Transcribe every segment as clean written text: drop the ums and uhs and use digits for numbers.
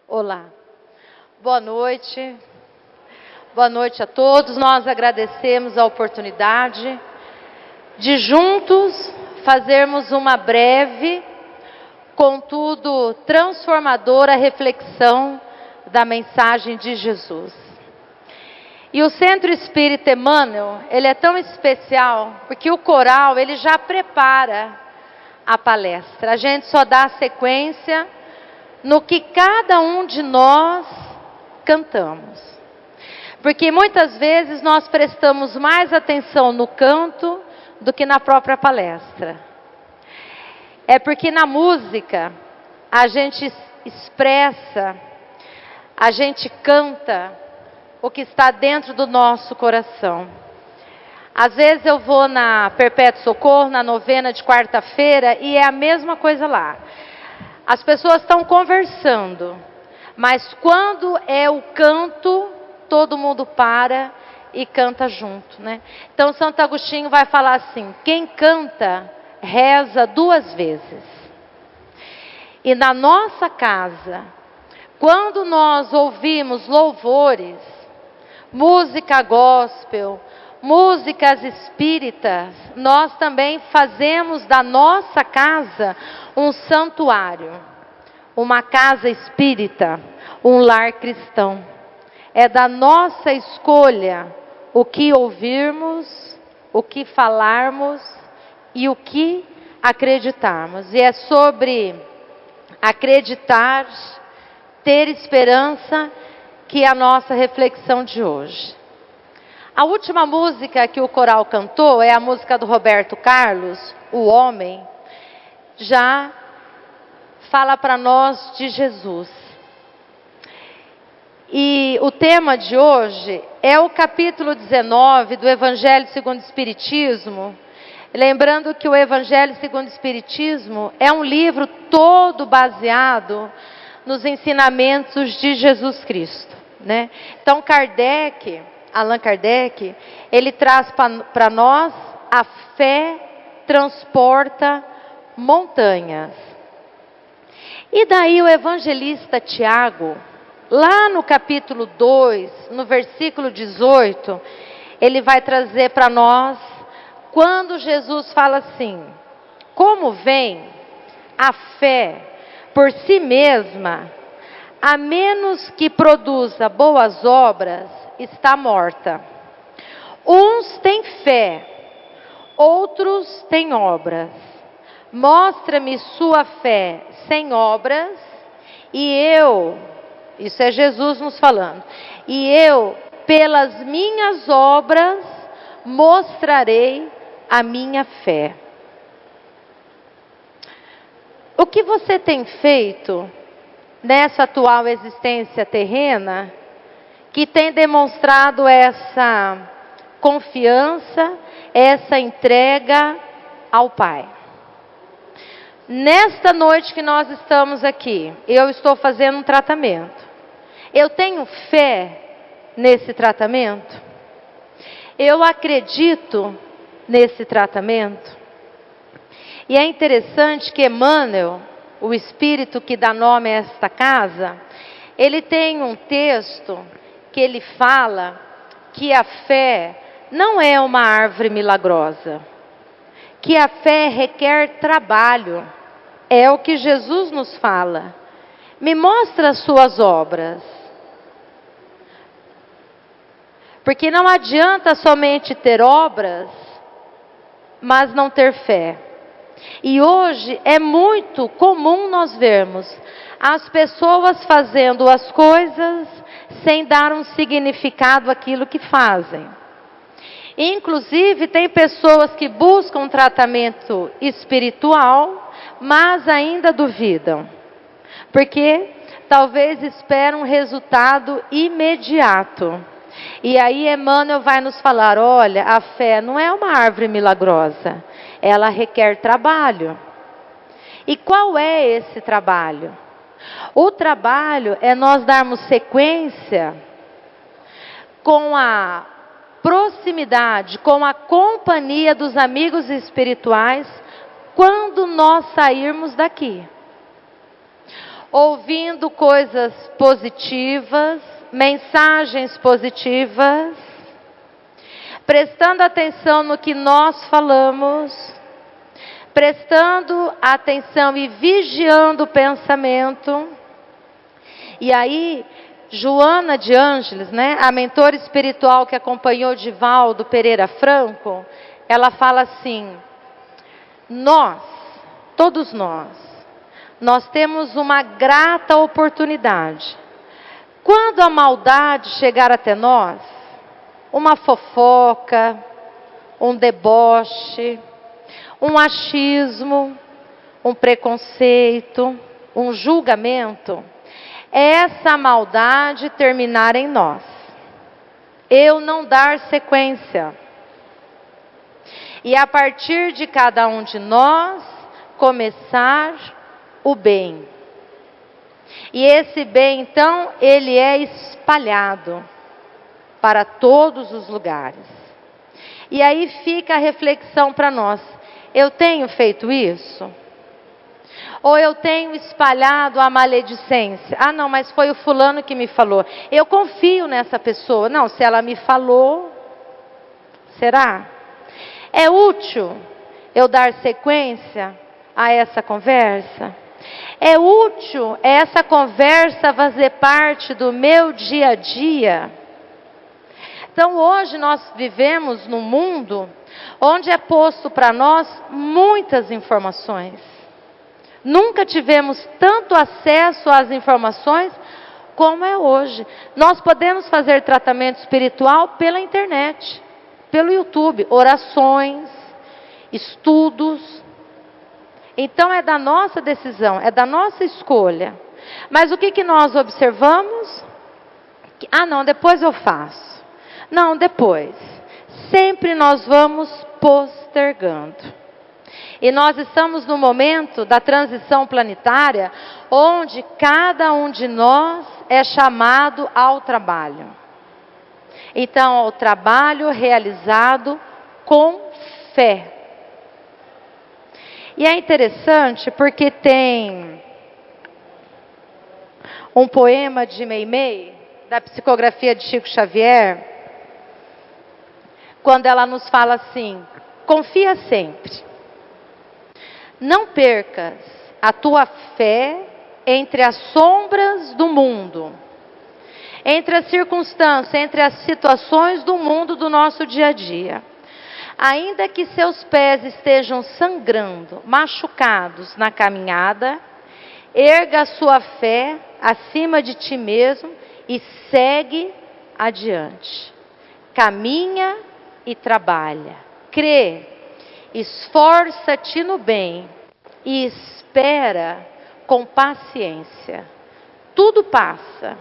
Olá, boa noite a todos. Nós agradecemos a oportunidade de juntos fazermos uma breve, contudo transformadora reflexão da mensagem de Jesus. E o Centro Espírita Emmanuel, ele é tão especial porque o coral, ele já prepara a palestra. A gente só dá sequência no que cada um de nós cantamos. Porque muitas vezes nós prestamos mais atenção no canto do que na própria palestra. É porque na música a gente expressa, a gente canta o que está dentro do nosso coração. Às vezes eu vou na Perpétuo Socorro, na novena de quarta-feira, e é a mesma coisa lá. As pessoas estão conversando, mas quando é o canto, todo mundo para e canta junto, né? Então Santo Agostinho vai falar assim: quem canta, reza 2 vezes. E na nossa casa, quando nós ouvimos louvores, música gospel, músicas espíritas, nós também fazemos da nossa casa um santuário, uma casa espírita, um lar cristão. É da nossa escolha o que ouvirmos, o que falarmos e o que acreditarmos. E é sobre acreditar, ter esperança, que é a nossa reflexão de hoje. A última música que o coral cantou é a música do Roberto Carlos, O Homem. Já fala para nós de Jesus. E o tema de hoje é o capítulo 19 do Evangelho segundo o Espiritismo. Lembrando que o Evangelho segundo o Espiritismo é um livro todo baseado nos ensinamentos de Jesus Cristo, né? Então Allan Kardec, ele traz para nós: a fé transporta montanhas. E daí o evangelista Tiago, lá no capítulo 2, no versículo 18, ele vai trazer para nós, quando Jesus fala assim: como vem a fé por si mesma, a menos que produza boas obras, está morta. Uns têm fé, outros têm obras. Mostra-me sua fé sem obras, e eu, isso é Jesus nos falando, e eu, pelas minhas obras, mostrarei a minha fé. O que você tem feito nessa atual existência terrena que tem demonstrado essa confiança, essa entrega ao Pai? Nesta noite que nós estamos aqui, eu estou fazendo um tratamento. Eu tenho fé nesse tratamento? Eu acredito nesse tratamento? E é interessante que Emmanuel, o espírito que dá nome a esta casa, ele tem um texto que ele fala que a fé não é uma árvore milagrosa, que a fé requer trabalho. É o que Jesus nos fala. Me mostra as suas obras. Porque não adianta somente ter obras, mas não ter fé. E hoje é muito comum nós vermos as pessoas fazendo as coisas sem dar um significado àquilo que fazem. Inclusive, tem pessoas que buscam tratamento espiritual, mas ainda duvidam. Porque talvez esperam um resultado imediato. E aí Emmanuel vai nos falar: olha, a fé não é uma árvore milagrosa. Ela requer trabalho. E qual é esse trabalho? O trabalho é nós darmos sequência com a proximidade, com a companhia dos amigos espirituais, quando nós sairmos daqui. ouvindo coisas positivas, mensagens positivas, prestando atenção no que nós falamos, prestando atenção e vigiando o pensamento. E aí, Joana de Ângeles, né, a mentora espiritual que acompanhou Divaldo Pereira Franco, ela fala assim: nós, todos nós temos uma grata oportunidade. Quando a maldade chegar até nós, uma fofoca, um deboche, um achismo, um preconceito, um julgamento, essa maldade terminar em nós, eu não dar sequência, e a partir de cada um de nós começar o bem. E esse bem, então, ele é espalhado para todos os lugares. E aí fica a reflexão para nós: eu tenho feito isso? Ou eu tenho espalhado a maledicência? Ah, não, mas foi o fulano que me falou. Eu confio nessa pessoa. Não, se ela me falou, será? É útil eu dar sequência a essa conversa? É útil essa conversa fazer parte do meu dia a dia? Então hoje nós vivemos num mundo onde é posto para nós muitas informações. Nunca tivemos tanto acesso às informações como é hoje. Nós podemos fazer tratamento espiritual pela internet, pelo YouTube, orações, estudos. Então é da nossa decisão, é da nossa escolha. Mas o que nós observamos? Ah, não, depois eu faço. Não, depois. Sempre nós vamos postergando. E nós estamos no momento da transição planetária, onde cada um de nós é chamado ao trabalho. Então, ao trabalho realizado com fé. E é interessante porque tem um poema de Meimei, da psicografia de Chico Xavier, quando ela nos fala assim: confia sempre. Não percas a tua fé entre as sombras do mundo, entre as circunstâncias, entre as situações do mundo do nosso dia a dia. Ainda que seus pés estejam sangrando, machucados na caminhada, erga a sua fé acima de ti mesmo e segue adiante. Caminha e trabalha. Crê. Esforça-te no bem e espera com paciência. Tudo passa,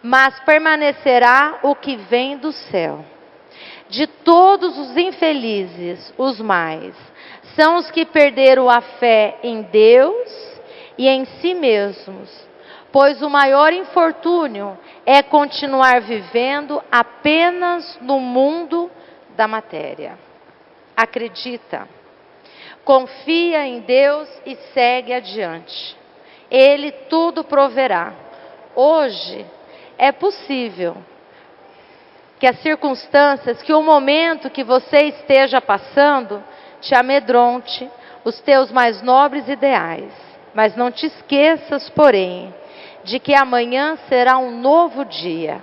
mas permanecerá o que vem do céu. De todos os infelizes, os mais, são os que perderam a fé em Deus e em si mesmos, pois o maior infortúnio é continuar vivendo apenas no mundo da matéria. Acredita, confia em Deus e segue adiante. Ele tudo proverá. Hoje é possível que as circunstâncias, que o momento que você esteja passando te amedronte os teus mais nobres ideais. Mas não te esqueças, porém, de que amanhã será um novo dia.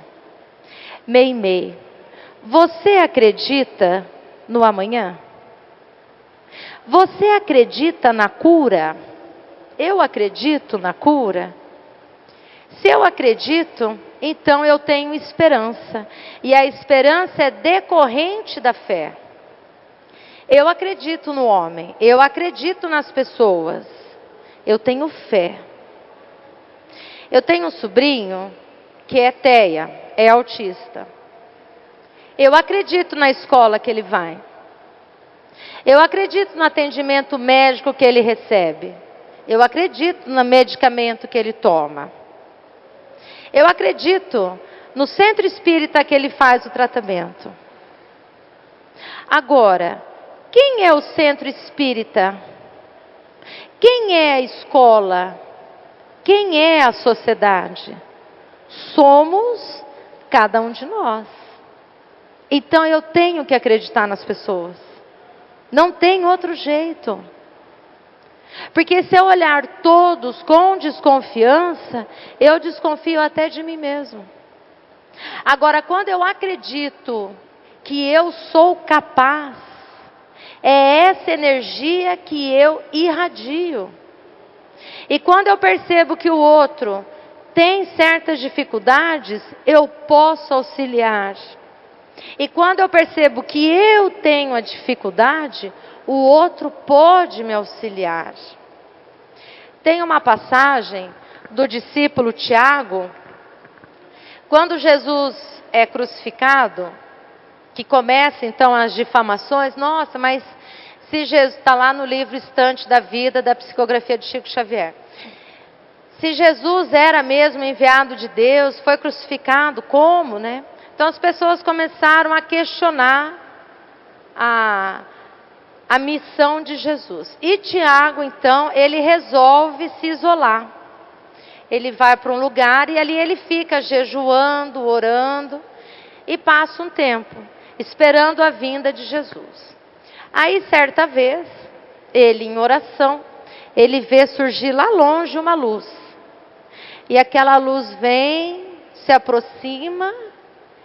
Meimei. Você acredita no amanhã? Você acredita na cura? Eu acredito na cura. Se eu acredito, então eu tenho esperança. E a esperança é decorrente da fé. Eu acredito no homem. Eu acredito nas pessoas. Eu tenho fé. Eu tenho um sobrinho que é TEA, é autista. Eu acredito na escola que ele vai. Eu acredito no atendimento médico que ele recebe. Eu acredito no medicamento que ele toma. Eu acredito no centro espírita que ele faz o tratamento. Agora, quem é o centro espírita? Quem é a escola? Quem é a sociedade? Somos cada um de nós. Então eu tenho que acreditar nas pessoas. Não tem outro jeito. Porque se eu olhar todos com desconfiança, eu desconfio até de mim mesmo. Agora, quando eu acredito que eu sou capaz, é essa energia que eu irradio. E quando eu percebo que o outro tem certas dificuldades, eu posso auxiliar. E quando eu percebo que eu tenho a dificuldade, o outro pode me auxiliar. Tem uma passagem do discípulo Tiago, quando Jesus é crucificado, que começa então as difamações. Nossa, mas se Jesus está lá no livro Estante da Vida, da psicografia de Chico Xavier. Se Jesus era mesmo enviado de Deus, foi crucificado, como, né? Então as pessoas começaram a questionar a missão de Jesus. E Tiago, então, ele resolve se isolar. Ele vai para um lugar e ali ele fica jejuando, orando, e passa um tempo, esperando a vinda de Jesus. Aí, certa vez, ele em oração, ele vê surgir lá longe uma luz. E aquela luz vem, se aproxima,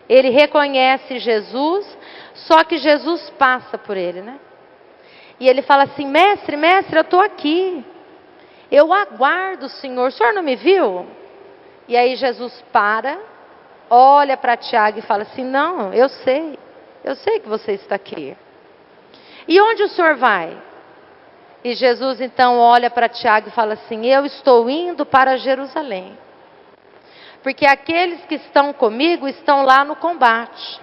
ele reconhece Jesus, só que Jesus passa por ele, né? E ele fala assim: mestre, mestre, eu estou aqui. Eu aguardo o Senhor. O Senhor não me viu? E aí Jesus para, olha para Tiago e fala assim: não, eu sei que você está aqui. E onde o Senhor vai? E Jesus então olha para Tiago e fala assim: eu estou indo para Jerusalém. Porque aqueles que estão comigo estão lá no combate.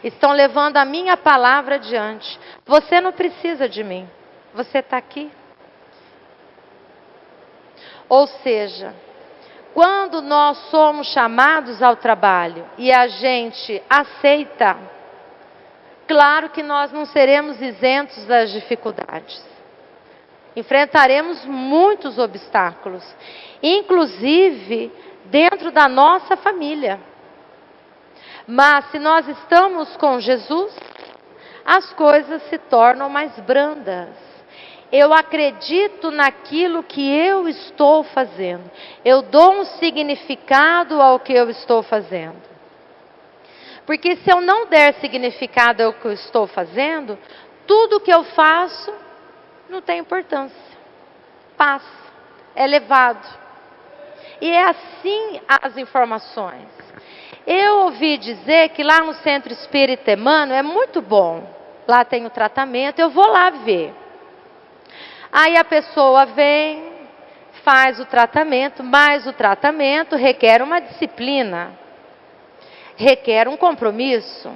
Estão levando a minha palavra adiante. Você não precisa de mim. Você está aqui. Ou seja, quando nós somos chamados ao trabalho e a gente aceita, claro que nós não seremos isentos das dificuldades. Enfrentaremos muitos obstáculos, inclusive dentro da nossa família. Mas se nós estamos com Jesus, as coisas se tornam mais brandas. Eu acredito naquilo que eu estou fazendo. Eu dou um significado ao que eu estou fazendo. Porque se eu não der significado ao que eu estou fazendo, tudo que eu faço não tem importância. Passa, é levado. E é assim as informações. Eu ouvi dizer que lá no Centro Espírita Emmanuel é muito bom. Lá tem o tratamento, eu vou lá ver. Aí a pessoa vem, faz o tratamento, mas o tratamento requer uma disciplina, requer um compromisso,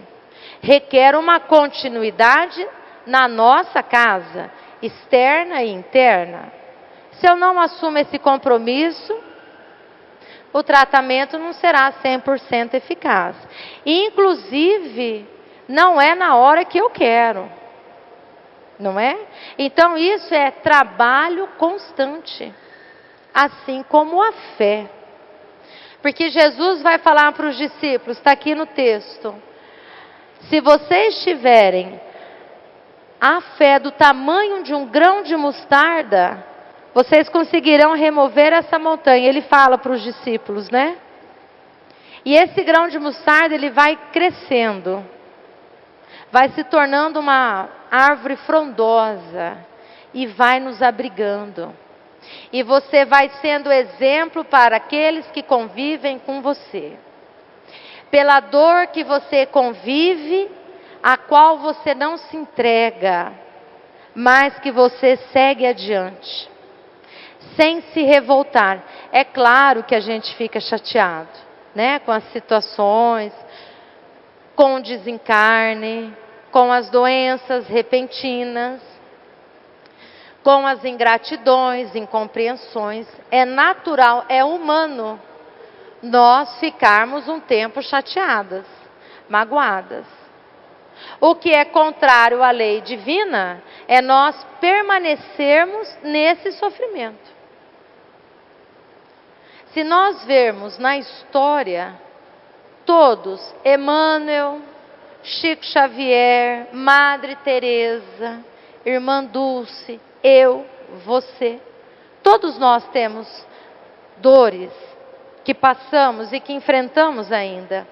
requer uma continuidade na nossa casa, externa e interna. Se eu não assumo esse compromisso, o tratamento não será 100% eficaz. Inclusive, não é na hora que eu quero. Não é? Então isso é trabalho constante. Assim como a fé. Porque Jesus vai falar para os discípulos, está aqui no texto: se vocês tiverem a fé do tamanho de um grão de mostarda, vocês conseguirão remover essa montanha. Ele fala para os discípulos, né? E esse grão de mostarda, ele vai crescendo. Vai se tornando uma árvore frondosa. E vai nos abrigando. E você vai sendo exemplo para aqueles que convivem com você. Pela dor que você convive, a qual você não se entrega, mas que você segue adiante. Sem se revoltar. É claro que a gente fica chateado, né? Com as situações, com o desencarne, com as doenças repentinas, com as ingratidões, incompreensões. É natural, é humano nós ficarmos um tempo chateadas, magoadas. O que é contrário à lei divina é nós permanecermos nesse sofrimento. Se nós vermos na história, todos, Emmanuel, Chico Xavier, Madre Teresa, Irmã Dulce, eu, você, todos nós temos dores que passamos e que enfrentamos ainda.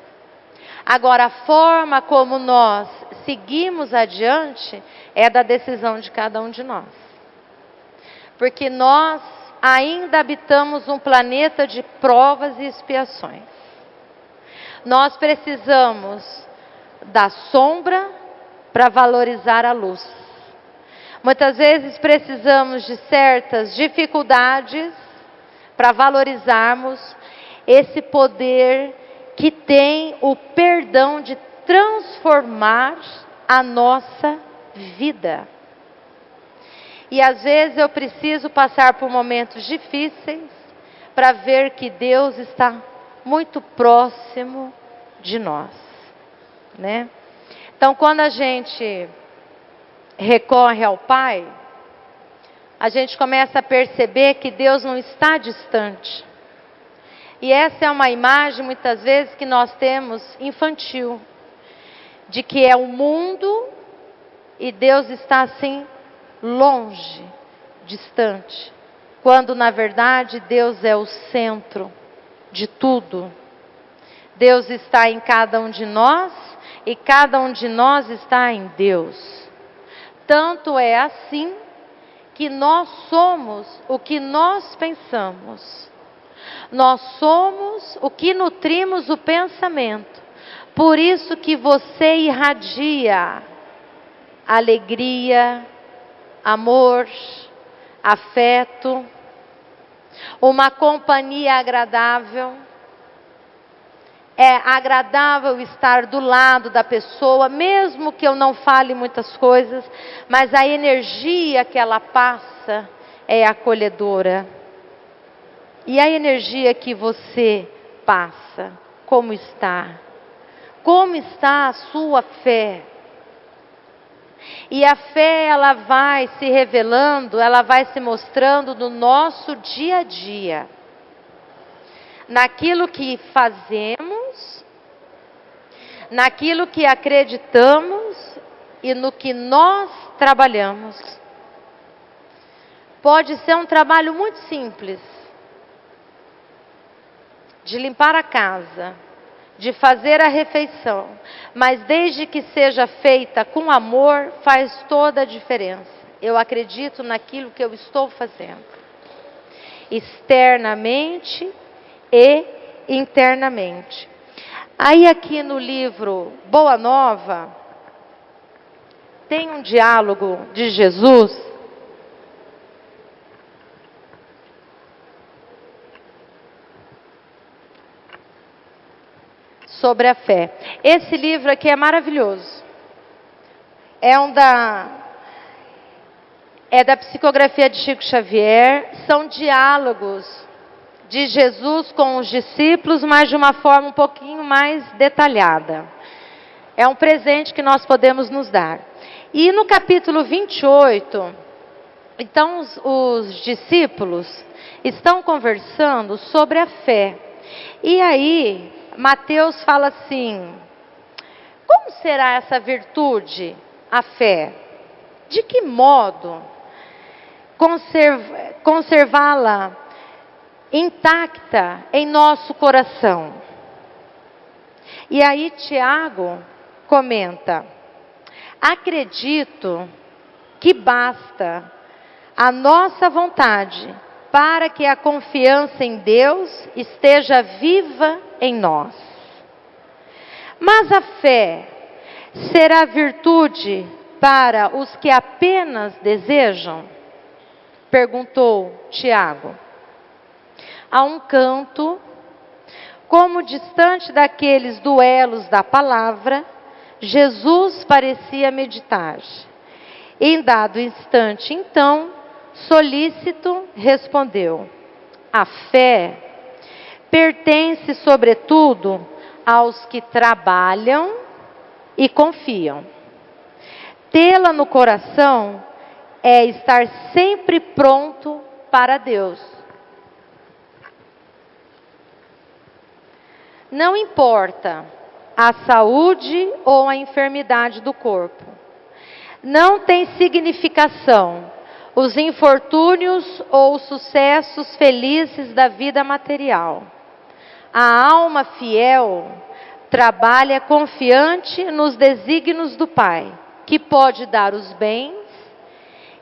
Agora, a forma como nós seguimos adiante é da decisão de cada um de nós. Porque nós ainda habitamos um planeta de provas e expiações. Nós precisamos da sombra para valorizar a luz. Muitas vezes precisamos de certas dificuldades para valorizarmos esse poder que tem o perdão de transformar a nossa vida. E às vezes eu preciso passar por momentos difíceis para ver que Deus está muito próximo de nós, né? Então, quando a gente recorre ao Pai, a gente começa a perceber que Deus não está distante. E essa é uma imagem, muitas vezes, que nós temos infantil, de que é o mundo e Deus está assim, longe, distante. Quando, na verdade, Deus é o centro de tudo. Deus está em cada um de nós e cada um de nós está em Deus. Tanto é assim que nós somos o que nós pensamos. Nós somos o que nutrimos o pensamento. Por isso que você irradia alegria, amor, afeto, uma companhia agradável. É agradável estar do lado da pessoa, mesmo que eu não fale muitas coisas, mas a energia que ela passa é acolhedora. E a energia que você passa, como está? Como está a sua fé? E a fé, ela vai se revelando, ela vai se mostrando no nosso dia a dia. Naquilo que fazemos, naquilo que acreditamos e no que nós trabalhamos. Pode ser um trabalho muito simples, de limpar a casa, de fazer a refeição, mas desde que seja feita com amor, faz toda a diferença. Eu acredito naquilo que eu estou fazendo, externamente e internamente. Aí aqui no livro Boa Nova, tem um diálogo de Jesus sobre a fé. Esse livro aqui é maravilhoso. É da psicografia de Chico Xavier. São diálogos de Jesus com os discípulos, mas de uma forma um pouquinho mais detalhada. É um presente que nós podemos nos dar. E no capítulo 28, então os discípulos estão conversando sobre a fé. E aí, Mateus fala assim: como será essa virtude, a fé? De que modo conservá-la intacta em nosso coração? E aí Tiago comenta: acredito que basta a nossa vontade para que a confiança em Deus esteja viva em nós. Mas a fé será virtude para os que apenas desejam? Perguntou Tiago. A um canto, como distante daqueles duelos da palavra, Jesus parecia meditar. Em dado instante, então, solícito, respondeu: a fé pertence, sobretudo, aos que trabalham e confiam. Tê-la no coração é estar sempre pronto para Deus. Não importa a saúde ou a enfermidade do corpo. Não tem significação os infortúnios ou os sucessos felizes da vida material. A alma fiel trabalha confiante nos desígnios do Pai, que pode dar os bens,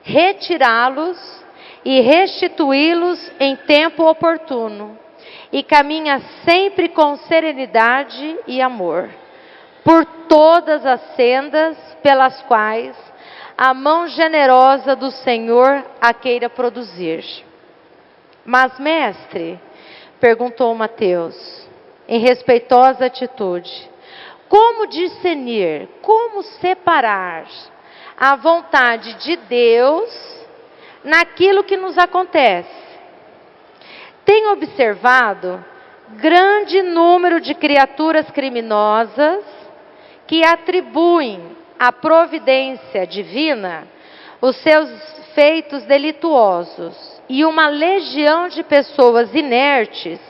retirá-los e restituí-los em tempo oportuno, e caminha sempre com serenidade e amor, por todas as sendas pelas quais a mão generosa do Senhor a queira produzir. Mas, mestre, perguntou Mateus, em respeitosa atitude, como discernir, como separar a vontade de Deus naquilo que nos acontece? Tenho observado grande número de criaturas criminosas que atribuem à providência divina os seus feitos delituosos e uma legião de pessoas inertes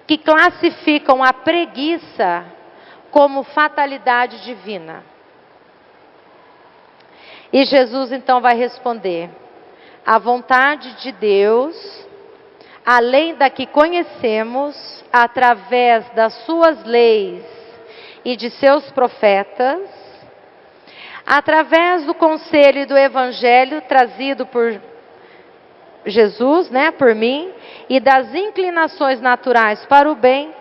que classificam a preguiça como fatalidade divina. E Jesus então vai responder: a vontade de Deus, além da que conhecemos através das suas leis e de seus profetas, através do conselho e do evangelho trazido por Jesus, por mim, e das inclinações naturais para o bem,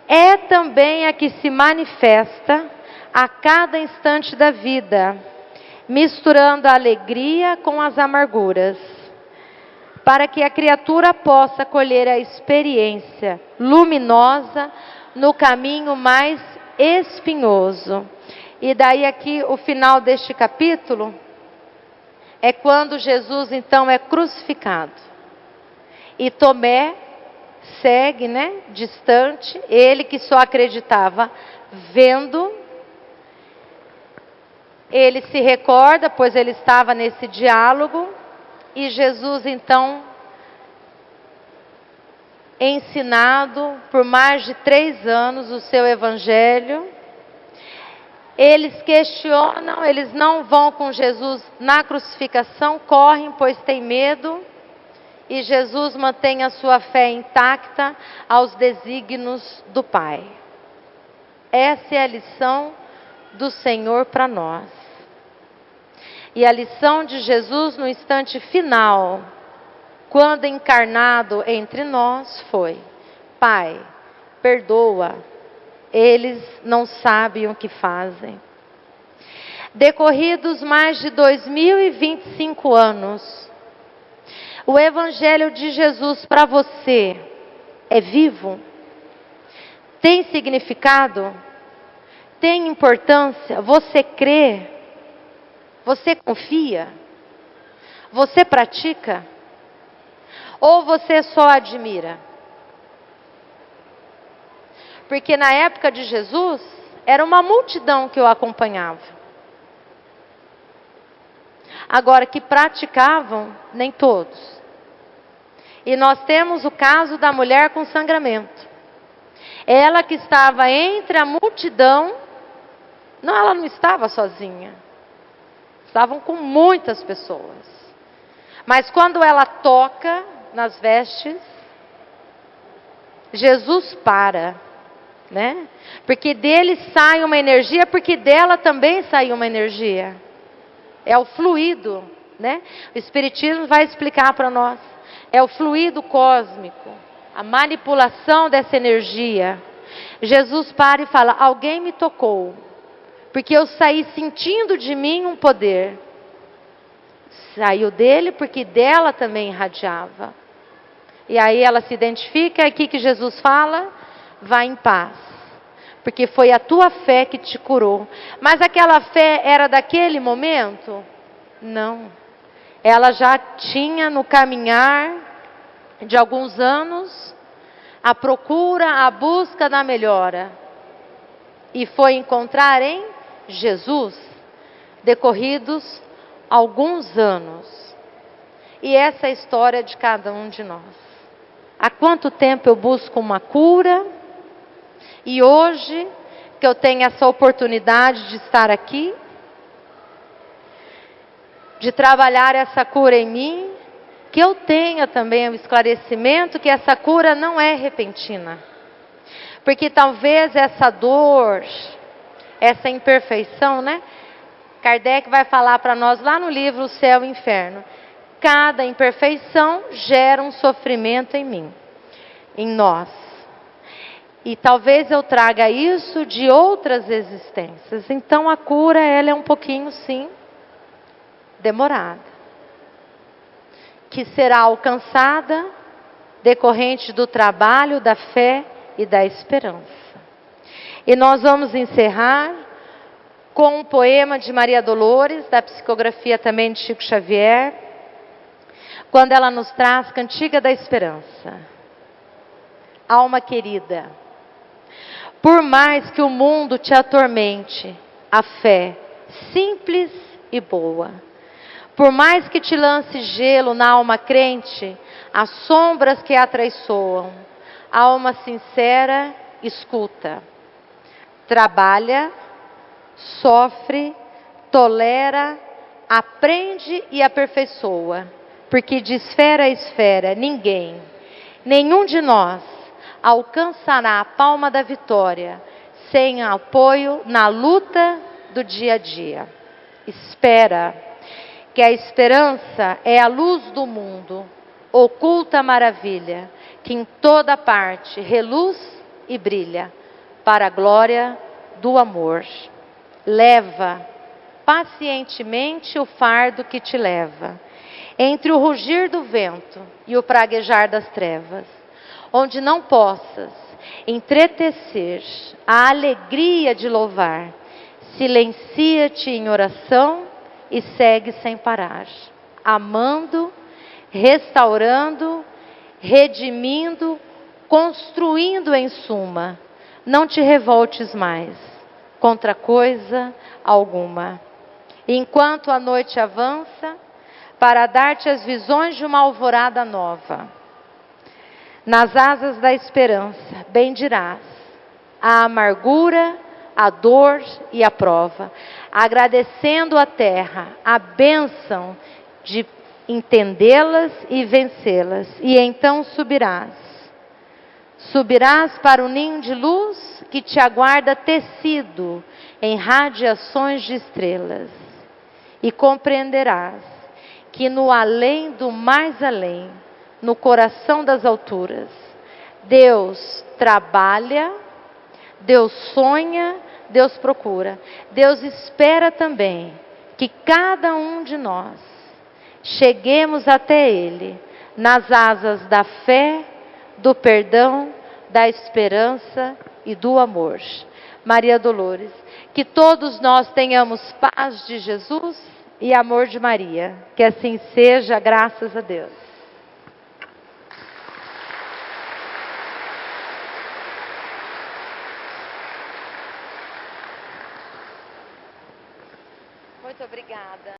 é também a que se manifesta a cada instante da vida, misturando a alegria com as amarguras, para que a criatura possa colher a experiência luminosa no caminho mais espinhoso. E daí aqui o final deste capítulo é quando Jesus então é crucificado. E Tomé segue, distante, ele que só acreditava vendo. Ele se recorda, pois ele estava nesse diálogo, e Jesus então, ensinado por mais de 3 anos o seu evangelho, eles questionam, eles não vão com Jesus na crucificação, correm, pois têm medo, e Jesus mantém a sua fé intacta aos desígnios do Pai. Essa é a lição do Senhor para nós. E a lição de Jesus no instante final, quando encarnado entre nós, foi: Pai, perdoa, eles não sabem o que fazem. Decorridos mais de 2025 anos, o Evangelho de Jesus para você é vivo? Tem significado? Tem importância? Você crê? Você confia? Você pratica? Ou você só admira? Porque na época de Jesus, era uma multidão que o acompanhava. Agora, que praticavam, nem todos. E nós temos o caso da mulher com sangramento. Ela que estava entre a multidão, ela não estava sozinha. Estavam com muitas pessoas. Mas quando ela toca nas vestes, Jesus para, Porque dele sai uma energia, porque dela também sai uma energia. É o fluido, O Espiritismo vai explicar para nós. É o fluido cósmico, a manipulação dessa energia. Jesus para e fala: alguém me tocou, porque eu saí sentindo de mim um poder. Saiu dele porque dela também irradiava. E aí ela se identifica, é aqui que Jesus fala: vá em paz, porque foi a tua fé que te curou. Mas aquela fé era daquele momento? Não. Ela já tinha no caminhar de alguns anos a procura, a busca da melhora. E foi encontrar em Jesus. decorridos alguns anos. E essa é a história de cada um de nós. Há quanto tempo eu busco uma cura? E hoje que eu tenho essa oportunidade de estar aqui, de trabalhar essa cura em mim, que eu tenha também o esclarecimento que essa cura não é repentina. Porque talvez essa dor, essa imperfeição, né? Kardec vai falar para nós lá no livro O Céu e o Inferno. Cada imperfeição gera um sofrimento em mim, em nós. E talvez eu traga isso de outras existências. Então a cura, ela é um pouquinho, sim, demorada. Que será alcançada decorrente do trabalho, da fé e da esperança. E nós vamos encerrar com um poema de Maria Dolores, da psicografia também de Chico Xavier, quando ela nos traz Cantiga da Esperança. Alma querida, por mais que o mundo te atormente, a fé, simples e boa, por mais que te lance gelo na alma crente, as sombras que a traiçoam, alma sincera, escuta, trabalha, sofre, tolera, aprende e aperfeiçoa, porque de esfera a esfera ninguém, nenhum de nós alcançará a palma da vitória sem apoio na luta do dia a dia. Espera, que a esperança é a luz do mundo, oculta maravilha, que em toda parte reluz e brilha, para a glória do amor. Leva pacientemente o fardo que te leva, entre o rugir do vento e o praguejar das trevas, onde não possas entretecer a alegria de louvar, silencia-te em oração e segue sem parar, amando, restaurando, redimindo, construindo em suma. Não te revoltes mais contra coisa alguma. Enquanto a noite avança, para dar-te as visões de uma alvorada nova, nas asas da esperança, bendirás a amargura, a dor e a prova, agradecendo a terra a bênção de entendê-las e vencê-las, e então subirás para o ninho de luz que te aguarda tecido em radiações de estrelas, e compreenderás que no além do mais além, no coração das alturas, Deus trabalha, Deus sonha, Deus procura. Deus espera também que cada um de nós cheguemos até Ele nas asas da fé, do perdão, da esperança e do amor. Maria Dolores, que todos nós tenhamos paz de Jesus e amor de Maria. Que assim seja, graças a Deus. Muito obrigada.